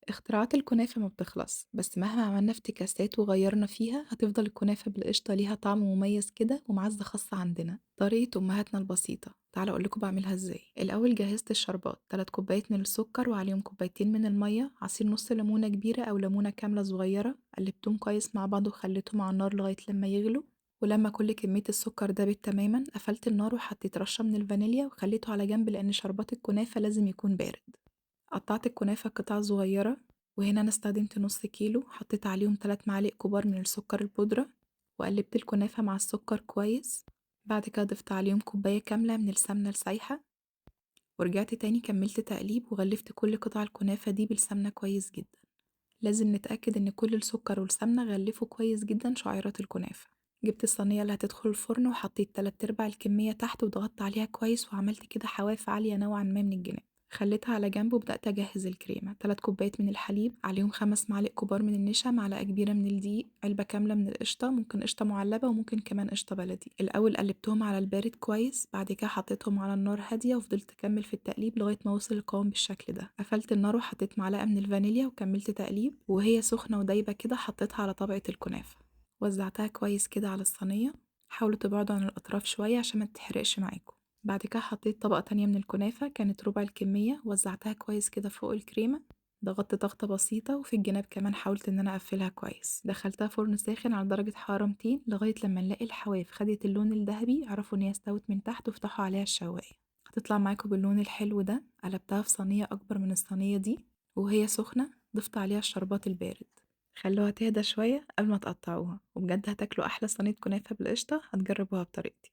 اختراعات الكنافة ما بتخلص، بس مهما عملنا افتكاسات وغيّرنا فيها هتفضل الكنافة بالقشطة ليها طعم مميز كده ومعزة خاصة عندنا. طريقة أمهاتنا البسيطة، تعالوا أقول لكم باعملها إزاي. الأول جهزت الشربات 3 كوبايات من السكر وعليهم كوبايتين من المَيّة، عصير نُص ليمونة كبيرة أو ليمونة كاملة صغيرة، قلبتهم كويس مع بعض وخليتهم على النار لغاية لمّا يغلوا، ولمّا كل كمية السكر دابت تمامًا قفلت النار وحطيت رشة من الفانيليا وخليته على جنب لإن شربات الكنافة لازم يكون بارد. قطّعت الكنافة قطع صغيّرة، وهنا أنا استخدمت نُص كيلو، حطيت عليهم 3 معالق كبار من السكر البودرة، وقلّبت الكنافة مع السكر كويس، بعد كده ضِفت عليهم كوباية كاملة من السمنة السايحة، ورجعت تاني كمّلت تقليب وغلّفت كل قطع الكنافة دي بالسمنة كويس جدًا، لازم نتأكد إن كل السكر والسمنة غلّفوا كويس جدًا شعيرات الكنافة. جِبت الصينية اللي هتدخل الفرن وحطيت 3/4 الكمية تحت وضغطت عليها كويس وعملت كده حواف عالية نوعًا ما من الجناب. خلّيتها على جنب وبدأت أجهّز الكريمة، 3 كوبايات من الحليب، عليهم 5 معالق كبار من النشا، معلقة كبيرة من الدقيق، علبة كاملة من القشطة، ممكن قشطة مُعلبة وممكن كمان قشطة بلدي. الأول قلّبتهم على البارد كويس، بعد كده حطيتهم على النار هادية وفضلت أكمّل في التقليب لغاية ما وصل القوام بالشكل ده. قفلت النار وحطيت معلقة من الفانيليا وكمّلت تقليب، وهي سخنة ودايبة كده حطيتها على طبقة الكنافة. وزّعتها كويس كده على الصينية، حاولوا تبعدوا عن الأطراف شوية عشان ما تتحرقش معاكم. بعد كده حطيت طبقة تانية من الكنافة كانت ربع الكمية، وزّعتها كويس كده فوق الكريمة، ضغطت ضغطة بسيطة وفي الجناب كمان حاولت إن أنا أقفلها كويس، دخلتها فرن ساخن على درجة حرارة 200 لغاية لمّا نلاقي الحواف خدت اللون الدهبي اعرفوا إن هي استوت من تحت وافتحوا عليها الشواية، هتطلع معاكم باللون الحلو ده. قلبتها في صينية أكبر من الصينية دي، وهي سخنة ضفت عليها الشربات البارد. خلّوها تهدى شوية قبل ما تقطّعوها، وبجد هتاكلوا أحلى صينية كنافة بالقشطة هتجربوها بطريقتي.